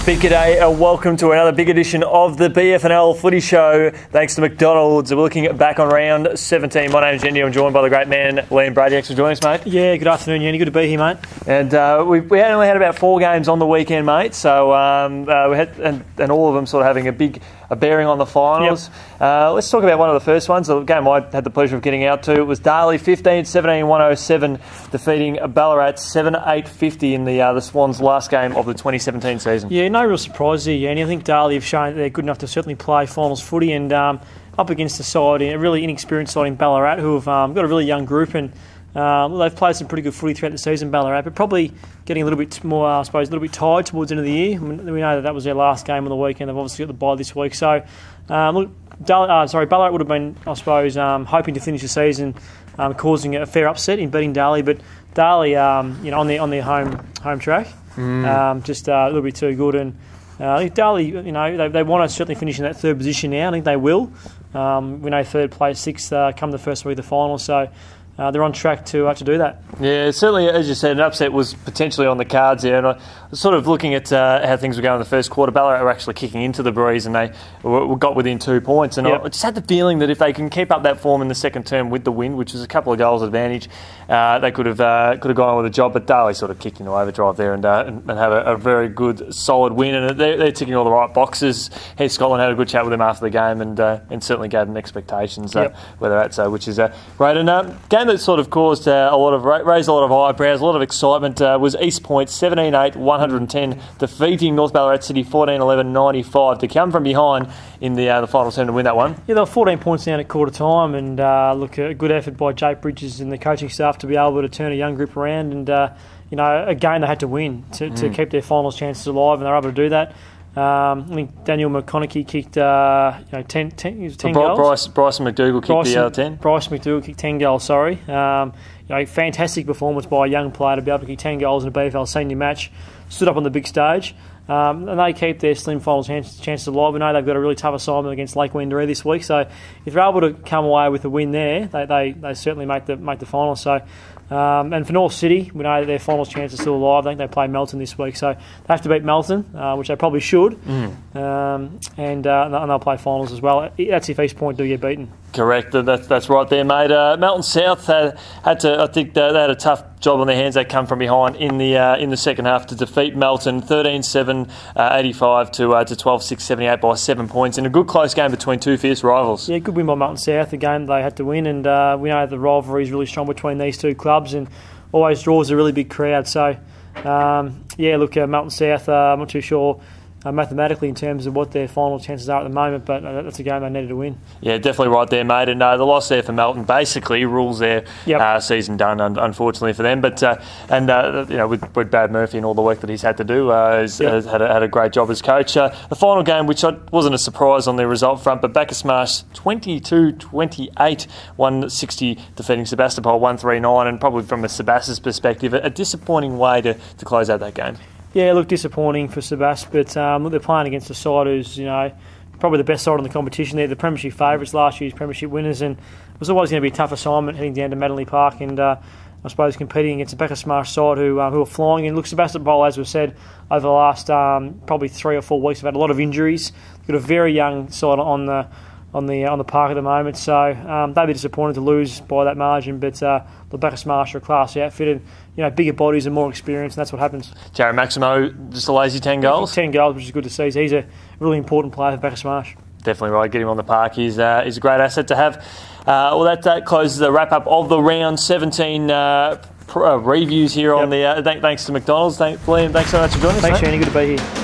Big g'day and welcome to another big edition of the BFNL Footy Show. Thanks to McDonald's. We're looking back on round 17. My name's Yeendy. I'm joined by the great man, Liam Brady. Thanks for joining us, mate. Yeah, good afternoon, Yeendy. Good to be here, mate. And we only had about 4 games on the weekend, mate. So we had, and all of them sort of having a bearing on the finals. Yep. Let's talk about one of the first ones. The game I had the pleasure of getting out to. It was Darley 15-17-107 defeating Ballarat 7-8-50 in the Swans' last game of the 2017 season. Yeah, no real surprise there, Yeendy. I think Darley have shown that they're good enough to certainly play finals footy, and up against a side, a really inexperienced side in Ballarat, who have got a really young group, and they've played some pretty good footy throughout the season, Ballarat, but probably getting a little bit more, I suppose, a little bit tired towards the end of the year. We know that was their last game on the weekend. They've obviously got the bye this week. So, Ballarat would have been, I suppose, hoping to finish the season causing a fair upset in beating Darley, but Darley, on their home track, just a little bit too good. And I think Darley, they want to certainly finish in that third position now. I think they will. We know third place, sixth come the first week of the final, so they're on track to do that. Yeah, certainly, as you said, an upset was potentially on the cards there. And I was sort of looking at how things were going in the first quarter. Ballarat were actually kicking into the breeze, and they got within 2 points. And yep. I just had the feeling that if they can keep up that form in the second term with the win, which was a couple of goals advantage, they could have gone on with a job. But Darley sort of kicked into overdrive there and had a very good, solid win. And they're ticking all the right boxes. Head Scotland had a good chat with them after the game, and certainly gave them expectations where they're at. So, which is great. And game that sort of caused raised a lot of eyebrows, a lot of excitement was East Point 17-8-110 defeating North Ballarat City 14-11-95 to come from behind in the final term to win that one. Yeah, they were 14 points down at quarter time, and a good effort by Jake Bridges and the coaching staff to be able to turn a young group around, and a game they had to win to keep their finals chances alive, and they were able to do that. I think Daniel McConaughey kicked 10 goals. Bryson McDougall kicked the other 10. Bryson McDougall kicked 10 goals, sorry. Fantastic performance by a young player to be able to kick 10 goals in a BFL senior match. Stood up on the big stage. And they keep their slim finals chances alive. We know they've got a really tough assignment against Lake Wendouree this week. So if they're able to come away with a win there, they certainly make the final. So and for North City, we know that their finals chance is still alive. I think they play Melton this week, so they have to beat Melton, which they probably should, and they'll play finals as well. That's if East Point do get beaten. Correct, that's right there, mate. Melton South had to. I think they had a tough job on their hands. They come from behind in the second half to defeat Melton 13-7-85 to 12-6-78 by 7 points in a good close game between two fierce rivals. Yeah, good win by Melton South. A game they had to win, and we know the rivalry is really strong between these two clubs, and always draws a really big crowd. So Melton South. I'm not too sure mathematically in terms of what their final chances are at the moment, but that's a game they needed to win. Yeah, definitely right there, mate. And the loss there for Melton basically rules their season done, unfortunately for them. But with Brad Murphy and all the work that he's had to do, has had a great job as coach. The final game, which wasn't a surprise on their result front, but Bacchus Marsh 22-28, 160 defeating Sebastopol 139, and probably from a Sebas's perspective, a disappointing way to close out that game. Yeah, look, disappointing for Sebast, but they're playing against a side who's, probably the best side in the competition. They're the premiership favourites, last year's premiership winners, and it was always going to be a tough assignment heading down to Manly Park and I suppose competing against the Bacchus Marsh side who are flying. And look, Sebastopol, as we've said, over the last probably 3 or 4 weeks, have had a lot of injuries. They've got a very young side on the park at the moment, so they'd be disappointed to lose by that margin. But the Bacchus Marsh are a class outfit, and bigger bodies and more experience, and that's what happens. Jared Maximo, just a lazy 10 goals. 10 goals, which is good to see. So he's a really important player for Bacchus Marsh. Definitely right. Get him on the park. He's a great asset to have. That closes the wrap up of the round 17 reviews here on the. Thanks to McDonald's. Liam, thanks so much for joining us. Thanks, Shani. Good to be here.